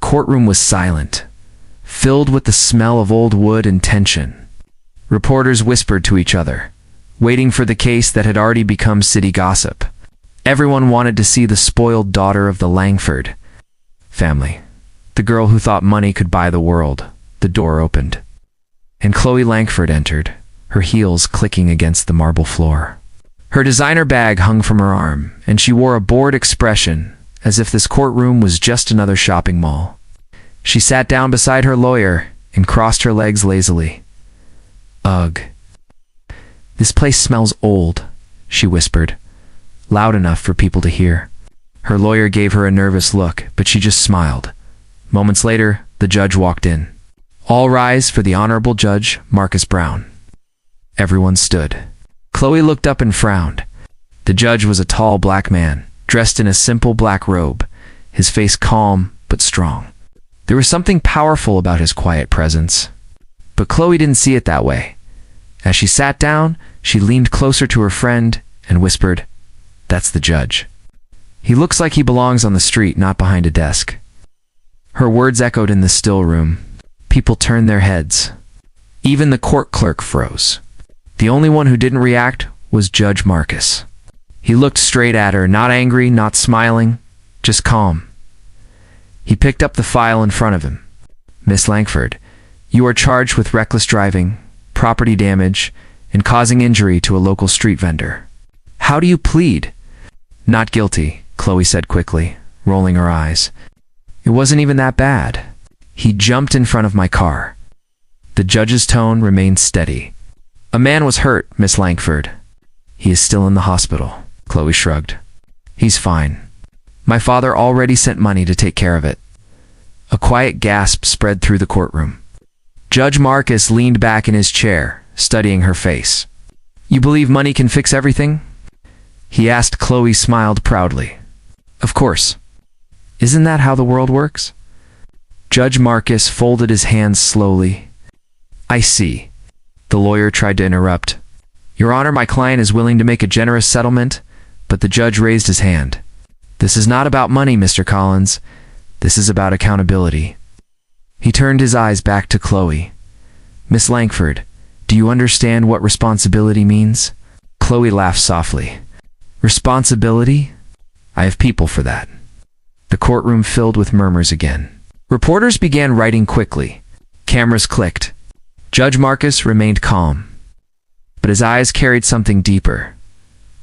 courtroom was silent, filled with the smell of old wood and tension. Reporters whispered to each other, waiting for the case that had already become city gossip. Everyone wanted to see the spoiled daughter of the Langford family, the girl who thought money could buy the world. The door opened, and Chloe Langford entered, her heels clicking against the marble floor. Her designer bag hung from her arm, and she wore a bored expression, as if this courtroom was just another shopping mall. She sat down beside her lawyer and crossed her legs lazily. "Ugh. This place smells old," she whispered, loud enough for people to hear. Her lawyer gave her a nervous look, but she just smiled. Moments later, the judge walked in. "All rise for the Honorable Judge Marcus Brown." Everyone stood. Chloe looked up and frowned. The judge was a tall black man, dressed in a simple black robe, his face calm but strong. There was something powerful about his quiet presence. But Chloe didn't see it that way. As she sat down, she leaned closer to her friend and whispered, "That's the judge. He looks like he belongs on the street, not behind a desk." Her words echoed in the still room. People turned their heads. Even the court clerk froze. The only one who didn't react was Judge Marcus. He looked straight at her, not angry, not smiling, just calm. He picked up the file in front of him. "Miss Langford, you are charged with reckless driving, property damage, and causing injury to a local street vendor. How do you plead?" "Not guilty," Chloe said quickly, rolling her eyes. "It wasn't even that bad. He jumped in front of my car." The judge's tone remained steady. "A man was hurt, Miss Langford." "He is still in the hospital," Chloe shrugged. "He's fine. My father already sent money to take care of it." A quiet gasp spread through the courtroom. Judge Marcus leaned back in his chair, studying her face. "You believe money can fix everything?" he asked. Chloe smiled proudly. "Of course. Isn't that how the world works?" Judge Marcus folded his hands slowly. "I see." The lawyer tried to interrupt. "Your Honor, my client is willing to make a generous settlement," but the judge raised his hand. "This is not about money, Mr. Collins. This is about accountability." He turned his eyes back to Chloe. "Miss Langford, do you understand what responsibility means?" Chloe laughed softly. "Responsibility? I have people for that." The courtroom filled with murmurs again. Reporters began writing quickly. Cameras clicked. Judge Marcus remained calm, but his eyes carried something deeper,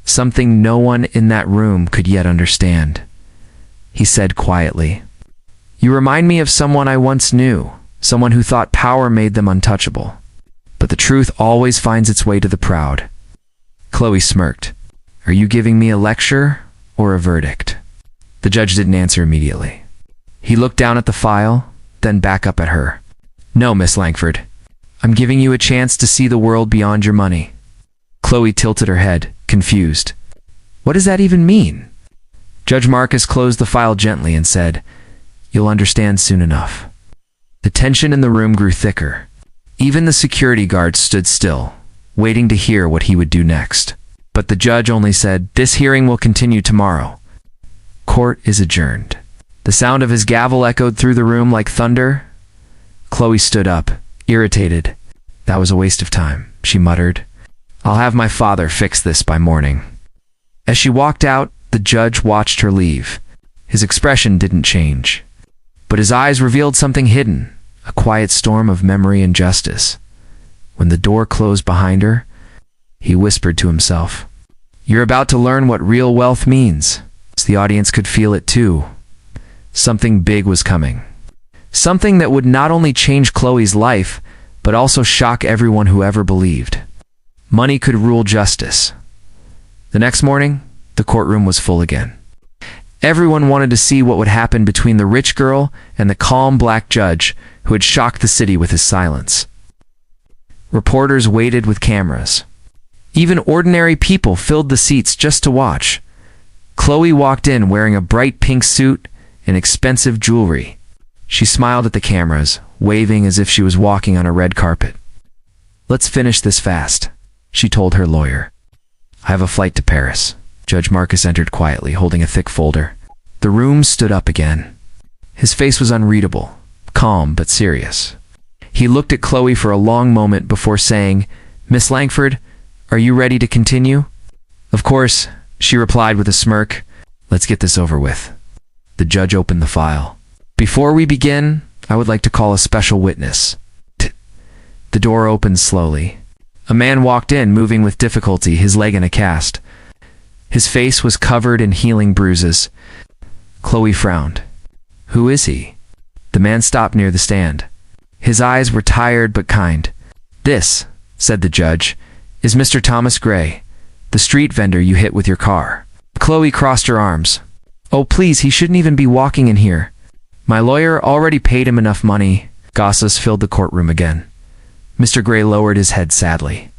something no one in that room could yet understand. He said quietly, "You remind me of someone I once knew, someone who thought power made them untouchable. But the truth always finds its way to the proud." Chloe smirked. "Are you giving me a lecture or a verdict?" The judge didn't answer immediately. He looked down at the file, then back up at her. "No, Miss Langford. I'm giving you a chance to see the world beyond your money." Chloe tilted her head, confused. "What does that even mean?" Judge Marcus closed the file gently and said, "You'll understand soon enough." The tension in the room grew thicker. Even the security guards stood still, waiting to hear what he would do next. But the judge only said, "This hearing will continue tomorrow. Court is adjourned." The sound of his gavel echoed through the room like thunder. Chloe stood up, irritated. "That was a waste of time," she muttered. "I'll have my father fix this by morning." As she walked out, the judge watched her leave. His expression didn't change, but his eyes revealed something hidden, a quiet storm of memory and justice. When the door closed behind her, he whispered to himself, "You're about to learn what real wealth means." The audience could feel it too. Something big was coming. Something that would not only change Chloe's life, but also shock everyone who ever believed. Money could rule justice. The next morning, the courtroom was full again. Everyone wanted to see what would happen between the rich girl and the calm black judge who had shocked the city with his silence. Reporters waited with cameras. Even ordinary people filled the seats just to watch. Chloe walked in wearing a bright pink suit and expensive jewelry. She smiled at the cameras, waving as if she was walking on a red carpet. "Let's finish this fast," she told her lawyer. "I have a flight to Paris." Judge Marcus entered quietly, holding a thick folder. The room stood up again. His face was unreadable, calm but serious. He looked at Chloe for a long moment before saying, "Miss Langford, are you ready to continue?" "Of course," she replied with a smirk. "Let's get this over with." The judge opened the file. "Before we begin, I would like to call a special witness." The door opened slowly. A man walked in, moving with difficulty, his leg in a cast. His face was covered in healing bruises. Chloe frowned. "Who is he?" The man stopped near the stand. His eyes were tired but kind. "This," said the judge, "is Mr. Thomas Gray, the street vendor you hit with your car." Chloe crossed her arms. "Oh, please, he shouldn't even be walking in here. My lawyer already paid him enough money." Gossips filled the courtroom again. Mr. Gray lowered his head sadly.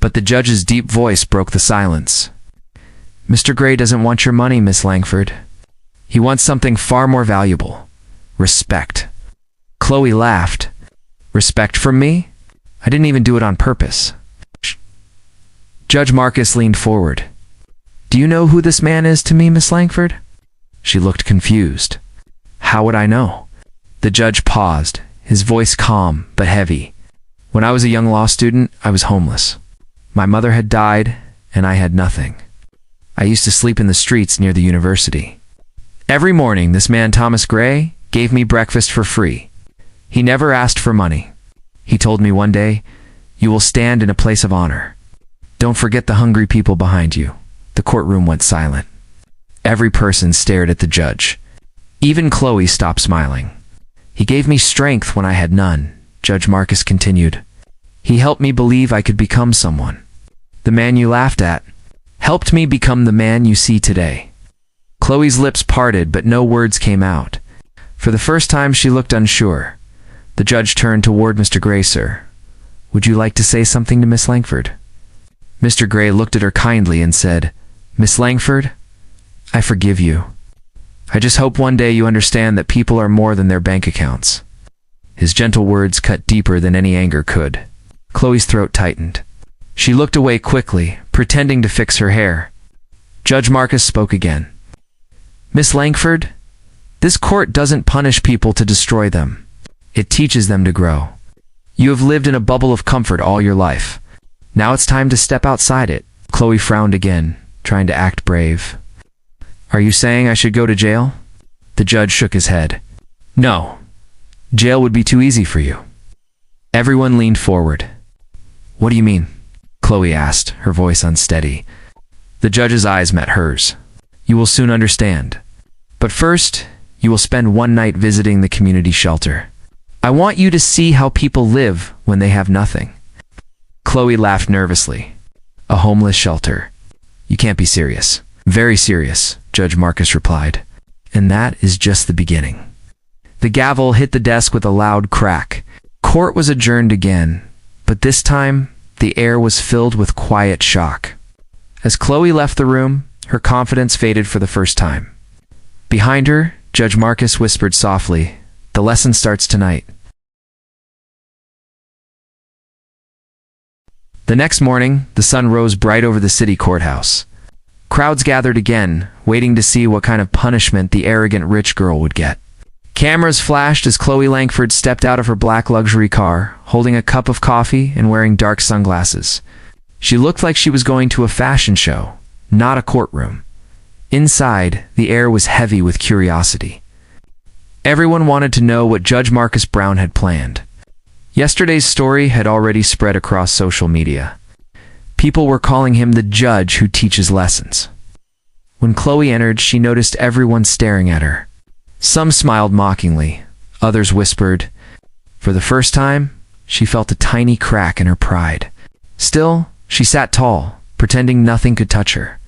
But the judge's deep voice broke the silence. "Mr. Gray doesn't want your money, Miss Langford. He wants something far more valuable. Respect." Chloe laughed. "Respect from me? I didn't even do it on purpose." Judge Marcus leaned forward. "Do you know who this man is to me, Miss Langford?" She looked confused. "How would I know?" The judge paused, his voice calm but heavy. "When I was a young law student, I was homeless. My mother had died, and I had nothing. I used to sleep in the streets near the university. Every morning, this man Thomas Gray gave me breakfast for free. He never asked for money. He told me one day, 'You will stand in a place of honor. Don't forget the hungry people behind you.'" The courtroom went silent. Every person stared at the judge. Even Chloe stopped smiling. "He gave me strength when I had none," Judge Marcus continued. "He helped me believe I could become someone. The man you laughed at helped me become the man you see today." Chloe's lips parted, but no words came out. For the first time, she looked unsure. The judge turned toward Mr. Gray. "Sir, would you like to say something to Miss Langford?" Mr. Gray looked at her kindly and said, "Miss Langford, I forgive you. I just hope one day you understand that people are more than their bank accounts." His gentle words cut deeper than any anger could. Chloe's throat tightened. She looked away quickly, pretending to fix her hair. Judge Marcus spoke again. "Miss Langford, this court doesn't punish people to destroy them. It teaches them to grow. You have lived in a bubble of comfort all your life. Now it's time to step outside it." Chloe frowned again, trying to act brave. "Are you saying I should go to jail?" The judge shook his head. "No. Jail would be too easy for you." Everyone leaned forward. "What do you mean?" Chloe asked, her voice unsteady. The judge's eyes met hers. "You will soon understand. But first, you will spend one night visiting the community shelter. I want you to see how people live when they have nothing." Chloe laughed nervously. "A homeless shelter? You can't be serious." "Very serious," Judge Marcus replied. "And that is just the beginning." The gavel hit the desk with a loud crack. Court was adjourned again, but this time the air was filled with quiet shock. As Chloe left the room, her confidence faded for the first time. Behind her, Judge Marcus whispered softly, "The lesson starts tonight." The next morning, the sun rose bright over the city courthouse. Crowds gathered again, waiting to see what kind of punishment the arrogant rich girl would get. Cameras flashed as Chloe Langford stepped out of her black luxury car, holding a cup of coffee and wearing dark sunglasses. She looked like she was going to a fashion show, not a courtroom. Inside, the air was heavy with curiosity. Everyone wanted to know what Judge Marcus Brown had planned. Yesterday's story had already spread across social media. People were calling him the judge who teaches lessons. When Chloe entered, she noticed everyone staring at her. Some smiled mockingly, others whispered. For the first time, she felt a tiny crack in her pride. Still, she sat tall, pretending nothing could touch her.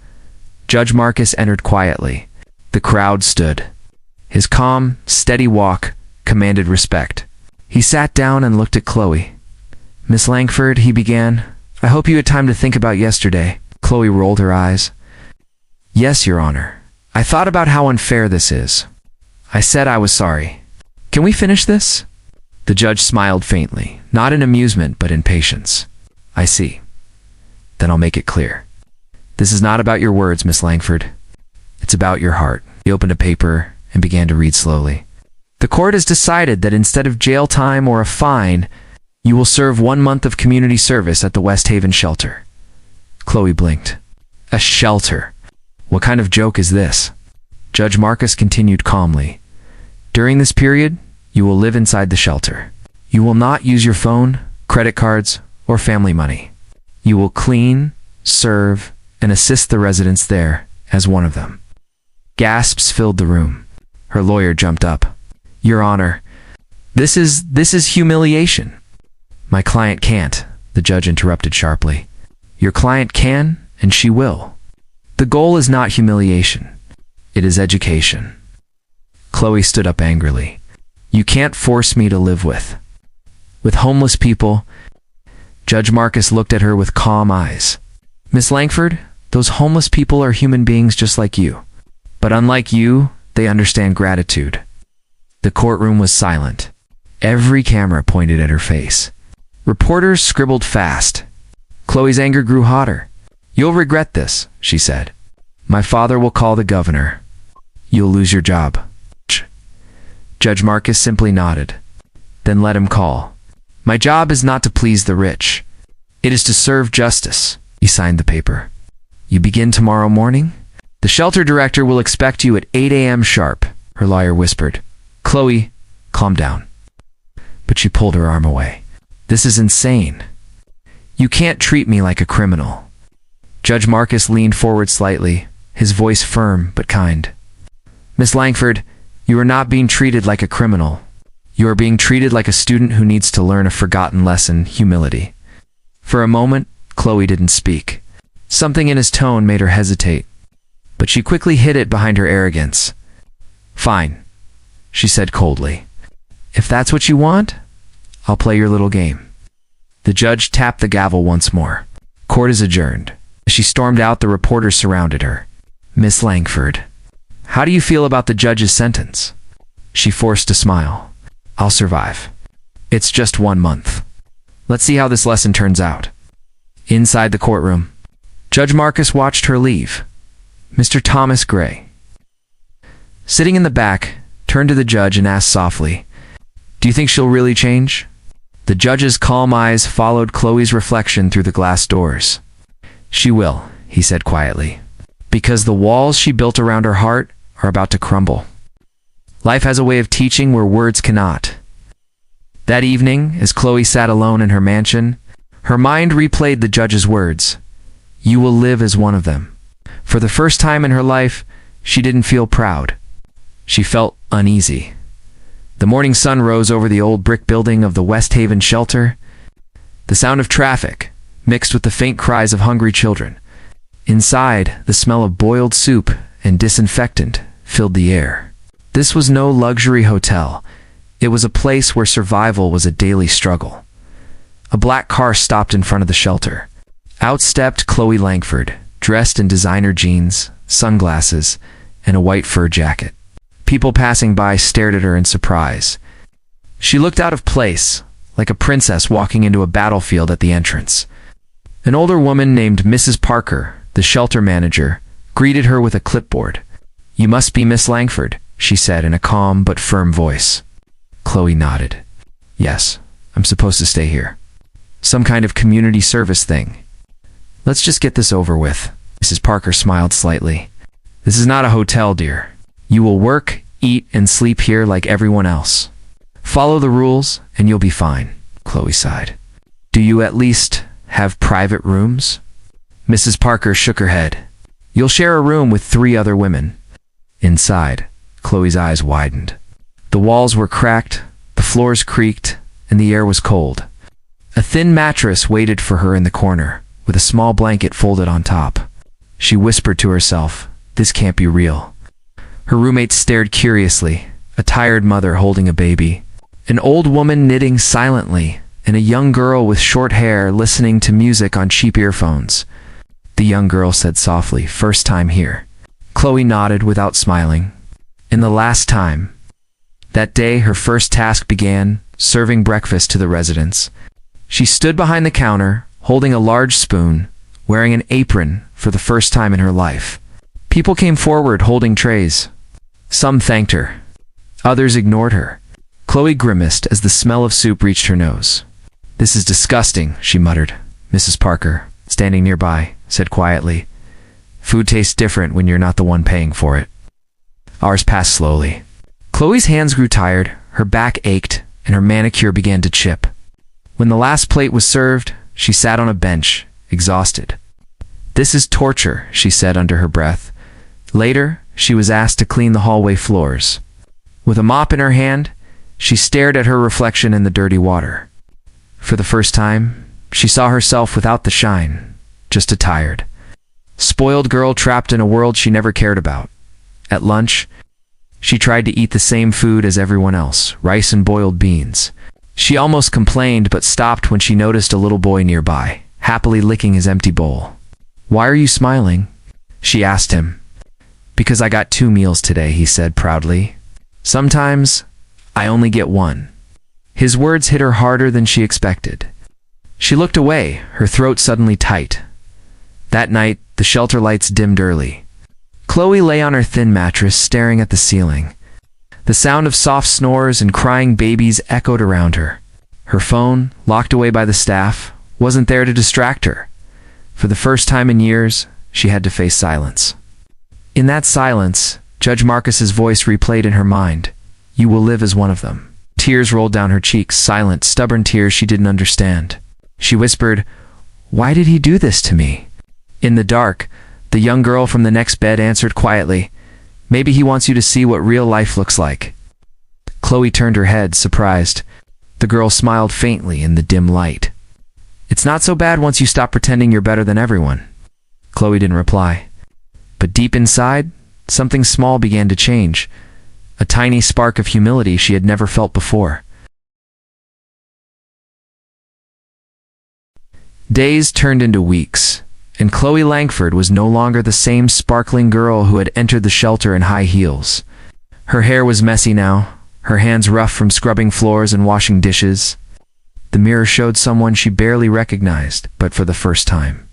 Judge Marcus entered quietly. The crowd stood. His calm, steady walk commanded respect. He sat down and looked at Chloe. "Miss Langford," he began, "I hope you had time to think about yesterday." Chloe rolled her eyes. "Yes, Your Honor. I thought about how unfair this is. I said I was sorry. Can we finish this?" The judge smiled faintly, not in amusement but in patience. "I see. Then I'll make it clear. This is not about your words, Miss Langford. It's about your heart." He opened a paper and began to read slowly. The court has decided that instead of jail time or a fine, you will serve 1 month of community service at the West Haven shelter. Chloe blinked. A shelter? What kind of joke is this? Judge Marcus continued calmly. During this period, you will live inside the shelter. You will not use your phone, credit cards, or family money. You will clean, serve, and assist the residents there as one of them. Gasps filled the room. Her lawyer jumped up. Your Honor, this is humiliation. My client can't, the judge interrupted sharply. Your client can, and she will. The goal is not humiliation. It is education. Chloe stood up angrily. You can't force me to live with homeless people. Judge Marcus looked at her with calm eyes. Miss Langford, those homeless people are human beings just like you. But unlike you, they understand gratitude. The courtroom was silent. Every camera pointed at her face. Reporters scribbled fast. Chloe's anger grew hotter. You'll regret this, she said. My father will call the governor. You'll lose your job. Judge Marcus simply nodded. Then let him call. My job is not to please the rich. It is to serve justice. He signed the paper. You begin tomorrow morning? The shelter director will expect you at 8 a.m. sharp, her lawyer whispered. Chloe, calm down. But she pulled her arm away. This is insane. You can't treat me like a criminal. Judge Marcus leaned forward slightly, his voice firm but kind. Miss Langford, you are not being treated like a criminal. You are being treated like a student who needs to learn a forgotten lesson, humility. For a moment, Chloe didn't speak. Something in his tone made her hesitate. But she quickly hid it behind her arrogance. Fine, she said coldly. If that's what you want, I'll play your little game. The judge tapped the gavel once more. Court is adjourned. As she stormed out, the reporters surrounded her. Miss Langford, how do you feel about the judge's sentence? She forced a smile. I'll survive. It's just 1 month. Let's see how this lesson turns out. Inside the courtroom, Judge Marcus watched her leave. Mr. Thomas Gray, sitting in the back, turned to the judge and asked softly, Do you think she'll really change? The judge's calm eyes followed Chloe's reflection through the glass doors. She will, he said quietly, because the walls she built around her heart are about to crumble. Life has a way of teaching where words cannot. That evening, as Chloe sat alone in her mansion, her mind replayed the judge's words. You will live as one of them. For the first time in her life, she didn't feel proud. She felt uneasy. The morning sun rose over the old brick building of the West Haven shelter. The sound of traffic, mixed with the faint cries of hungry children. Inside, the smell of boiled soup and disinfectant filled the air. This was no luxury hotel. It was a place where survival was a daily struggle. A black car stopped in front of the shelter. Out stepped Chloe Langford, dressed in designer jeans, sunglasses, and a white fur jacket. People passing by stared at her in surprise. She looked out of place, like a princess walking into a battlefield at the entrance. An older woman named Mrs. Parker, the shelter manager, greeted her with a clipboard. You must be Miss Langford, she said in a calm but firm voice. Chloe nodded. Yes, I'm supposed to stay here. Some kind of community service thing. Let's just get this over with. Mrs. Parker smiled slightly. This is not a hotel, dear. You will work, eat, and sleep here like everyone else. Follow the rules, and you'll be fine, Chloe sighed. Do you at least have private rooms? Mrs. Parker shook her head. You'll share a room with 3 other women. Inside, Chloe's eyes widened. The walls were cracked, the floors creaked, and the air was cold. A thin mattress waited for her in the corner, with a small blanket folded on top. She whispered to herself, this can't be real. Her roommates stared curiously, a tired mother holding a baby, an old woman knitting silently, and a young girl with short hair listening to music on cheap earphones. The young girl said softly, first time here. Chloe nodded without smiling. In the last time. That day, her first task began, serving breakfast to the residents. She stood behind the counter, holding a large spoon, wearing an apron for the first time in her life. People came forward holding trays. Some thanked her. Others ignored her. Chloe grimaced as the smell of soup reached her nose. "This is disgusting," she muttered. Mrs. Parker, standing nearby, said quietly, "Food tastes different when you're not the one paying for it." Hours passed slowly. Chloe's hands grew tired, her back ached, and her manicure began to chip. When the last plate was served, she sat on a bench, exhausted. "This is torture," she said under her breath. Later, she was asked to clean the hallway floors. With a mop in her hand, she stared at her reflection in the dirty water. For the first time, she saw herself without the shine, just a tired, spoiled girl trapped in a world she never cared about. At lunch, she tried to eat the same food as everyone else, rice and boiled beans. She almost complained but stopped when she noticed a little boy nearby, happily licking his empty bowl. "Why are you smiling?" she asked him. "Because I got 2 meals today," he said proudly. "Sometimes, I only get 1. His words hit her harder than she expected. She looked away, her throat suddenly tight. That night, the shelter lights dimmed early. Chloe lay on her thin mattress, staring at the ceiling. The sound of soft snores and crying babies echoed around her. Her phone, locked away by the staff, wasn't there to distract her. For the first time in years, she had to face silence. In that silence, Judge Marcus's voice replayed in her mind. "You will live as one of them." Tears rolled down her cheeks, silent, stubborn tears she didn't understand. She whispered, "Why did he do this to me?" In the dark, the young girl from the next bed answered quietly, "Maybe he wants you to see what real life looks like." Chloe turned her head, surprised. The girl smiled faintly in the dim light. "It's not so bad once you stop pretending you're better than everyone." Chloe didn't reply. But deep inside, something small began to change. A tiny spark of humility she had never felt before. Days turned into weeks, and Chloe Langford was no longer the same sparkling girl who had entered the shelter in high heels. Her hair was messy now, her hands rough from scrubbing floors and washing dishes. The mirror showed someone she barely recognized, but for the first time.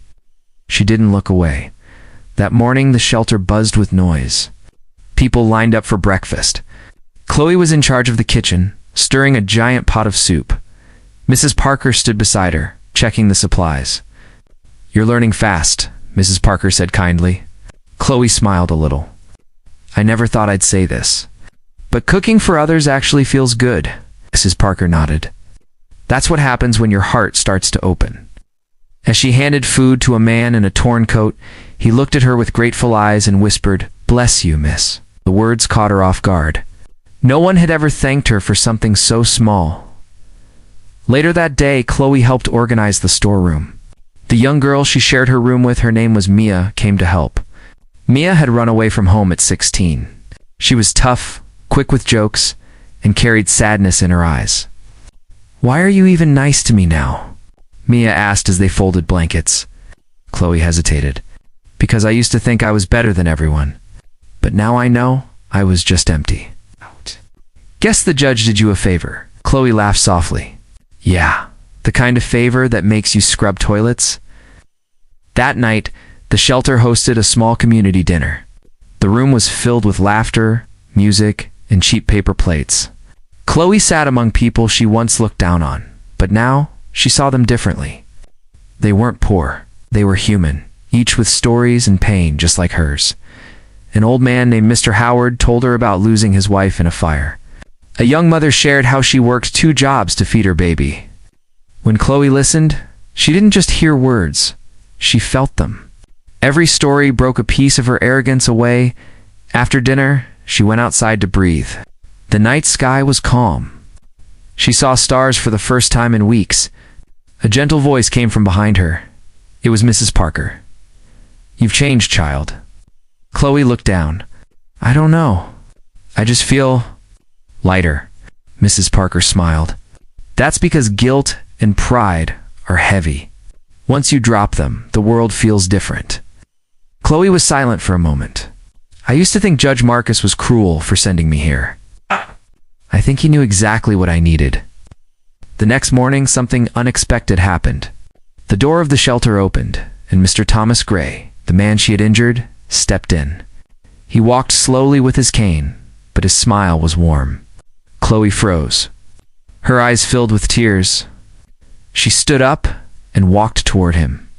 She didn't look away. That morning, the shelter buzzed with noise. People lined up for breakfast. Chloe was in charge of the kitchen, stirring a giant pot of soup. Mrs. Parker stood beside her, checking the supplies. "You're learning fast," Mrs. Parker said kindly. Chloe smiled a little. "I never thought I'd say this, but cooking for others actually feels good," Mrs. Parker nodded. "That's what happens when your heart starts to open." As she handed food to a man in a torn coat, he looked at her with grateful eyes and whispered, "Bless you, miss." The words caught her off guard. No one had ever thanked her for something so small. Later that day, Chloe helped organize the storeroom. The young girl she shared her room with, her name was Mia, came to help. Mia had run away from home at 16. She was tough, quick with jokes, and carried sadness in her eyes. "Why are you even nice to me now?" Mia asked as they folded blankets. Chloe hesitated. "Because I used to think I was better than everyone. But now I know I was just empty." "Guess the judge did you a favor." Chloe laughed softly. "Yeah, the kind of favor that makes you scrub toilets." That night, the shelter hosted a small community dinner. The room was filled with laughter, music, and cheap paper plates. Chloe sat among people she once looked down on, but now she saw them differently. They weren't poor, they were human, each with stories and pain just like hers. An old man named Mr. Howard told her about losing his wife in a fire. A young mother shared how she worked 2 jobs to feed her baby. When Chloe listened, she didn't just hear words, she felt them. Every story broke a piece of her arrogance away. After dinner, she went outside to breathe. The night sky was calm. She saw stars for the first time in weeks. A gentle voice came from behind her. It was Mrs. Parker. "You've changed, child." Chloe looked down. "I don't know. I just feel lighter." Mrs. Parker smiled. "That's because guilt and pride are heavy. Once you drop them, the world feels different." Chloe was silent for a moment. "I used to think Judge Marcus was cruel for sending me here. I think he knew exactly what I needed." The next morning, something unexpected happened. The door of the shelter opened, and Mr. Thomas Gray, the man she had injured, stepped in. He walked slowly with his cane, but his smile was warm. Chloe froze. Her eyes filled with tears. She stood up and walked toward him.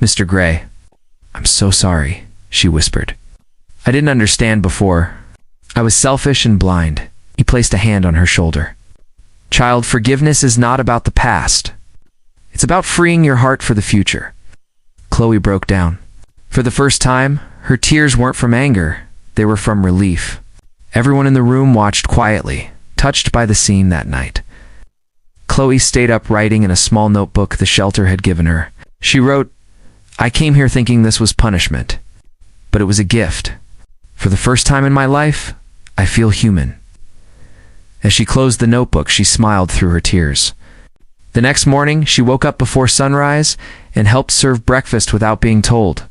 "Mr. Gray, I'm so sorry," she whispered. "I didn't understand before. I was selfish and blind." He placed a hand on her shoulder. "Child, forgiveness is not about the past. It's about freeing your heart for the future." Chloe broke down. For the first time, her tears weren't from anger, they were from relief. Everyone in the room watched quietly, touched by the scene that night. Chloe stayed up writing in a small notebook the shelter had given her. She wrote, "I came here thinking this was punishment, but it was a gift. For the first time in my life, I feel human." As she closed the notebook, she smiled through her tears. The next morning, she woke up before sunrise and helped serve breakfast without being told.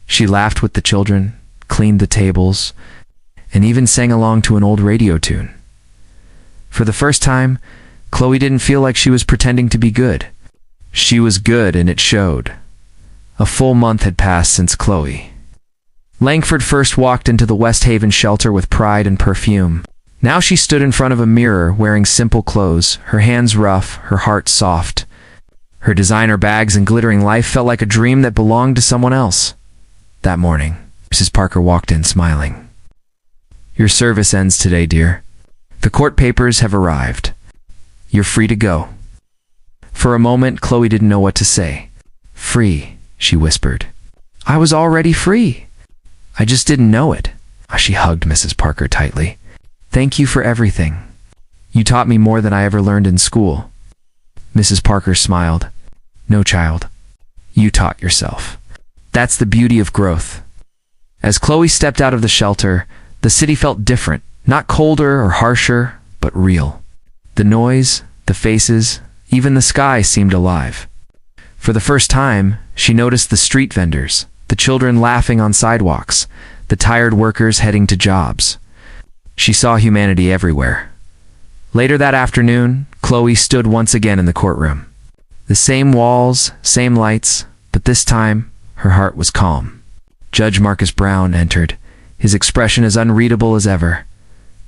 She laughed with the children, cleaned the tables, and even sang along to an old radio tune. For the first time, Chloe didn't feel like she was pretending to be good. She was good, and it showed. A full month had passed since Chloe Langford first walked into the West Haven shelter with pride and perfume. Now she stood in front of a mirror wearing simple clothes, her hands rough, her heart soft. Her designer bags and glittering life felt like a dream that belonged to someone else. That morning, Mrs. Parker walked in smiling. "Your service ends today, dear. The court papers have arrived. You're free to go." For a moment, Chloe didn't know what to say. "Free," she whispered. "I was already free. I just didn't know it." She hugged Mrs. Parker tightly. "Thank you for everything. You taught me more than I ever learned in school." Mrs. Parker smiled. "No, child. You taught yourself. That's the beauty of growth." As Chloe stepped out of the shelter, the city felt different, not colder or harsher, but real. The noise, the faces, even the sky seemed alive. For the first time, she noticed the street vendors, the children laughing on sidewalks, the tired workers heading to jobs. She saw humanity everywhere. Later that afternoon, Chloe stood once again in the courtroom. The same walls, same lights, but this time, her heart was calm. Judge Marcus Brown entered, his expression as unreadable as ever.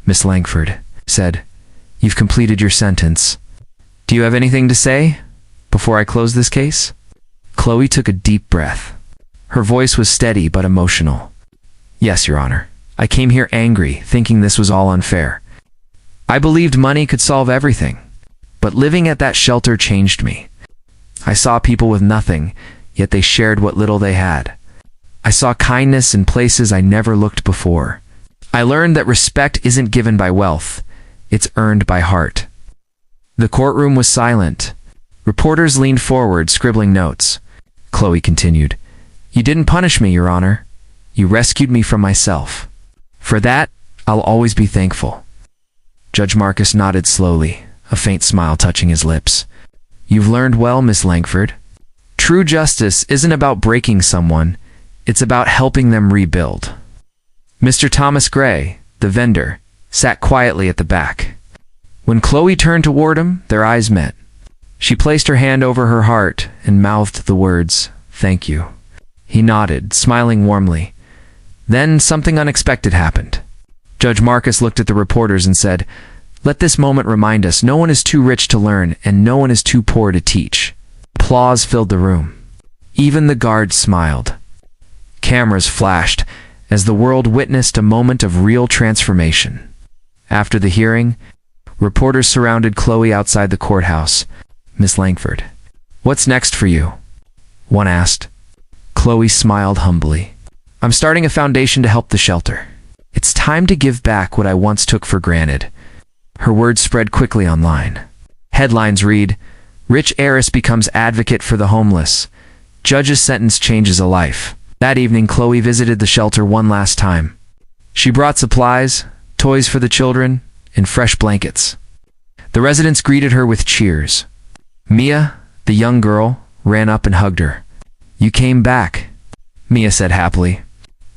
"Miss Langford," said, "you've completed your sentence. Do you have anything to say before I close this case?" Chloe took a deep breath. Her voice was steady but emotional. "Yes, Your Honor. I came here angry, thinking this was all unfair. I believed money could solve everything, but living at that shelter changed me. I saw people with nothing, yet they shared what little they had. I saw kindness in places I never looked before. I learned that respect isn't given by wealth, it's earned by heart." The courtroom was silent. Reporters leaned forward, scribbling notes. Chloe continued, "You didn't punish me, Your Honor. You rescued me from myself. For that, I'll always be thankful." Judge Marcus nodded slowly, a faint smile touching his lips. "You've learned well, Miss Langford. True justice isn't about breaking someone, it's about helping them rebuild." Mr. Thomas Gray, the vendor, sat quietly at the back. When Chloe turned toward him, their eyes met. She placed her hand over her heart and mouthed the words, "Thank you." He nodded, smiling warmly. Then something unexpected happened. Judge Marcus looked at the reporters and said, "Let this moment remind us no one is too rich to learn and no one is too poor to teach." Applause filled the room. Even the guards smiled. Cameras flashed as the world witnessed a moment of real transformation. After the hearing, reporters surrounded Chloe outside the courthouse. "Miss Langford, what's next for you?" one asked. Chloe smiled humbly. "I'm starting a foundation to help the shelter. It's time to give back what I once took for granted." Her words spread quickly online. Headlines read, "Rich heiress becomes advocate for the homeless. Judge's sentence changes a life." That evening, Chloe visited the shelter one last time. She brought supplies, toys for the children, and fresh blankets. The residents greeted her with cheers. Mia, the young girl, ran up and hugged her. "You came back," Mia said happily.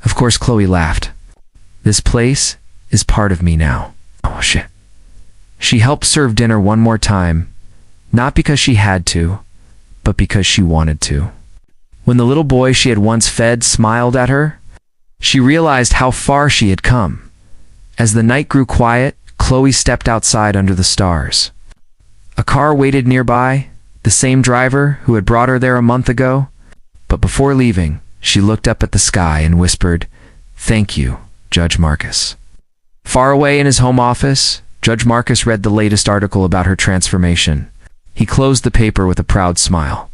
Of course, Chloe laughed. "This place is part of me now." Oh, shit. She helped serve dinner one more time, not because she had to, but because she wanted to. When the little boy she had once fed smiled at her, she realized how far she had come. As the night grew quiet, Chloe stepped outside under the stars. A car waited nearby, the same driver who had brought her there a month ago. But before leaving, she looked up at the sky and whispered, "Thank you, Judge Marcus." Far away in his home office, Judge Marcus read the latest article about her transformation. He closed the paper with a proud smile.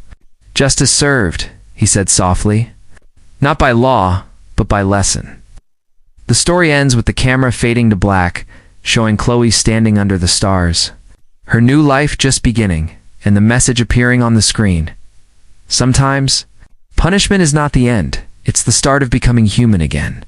"Justice served," he said softly. "Not by law, but by lesson." The story ends with the camera fading to black, showing Chloe standing under the stars. Her new life just beginning, and the message appearing on the screen. Sometimes, punishment is not the end, it's the start of becoming human again.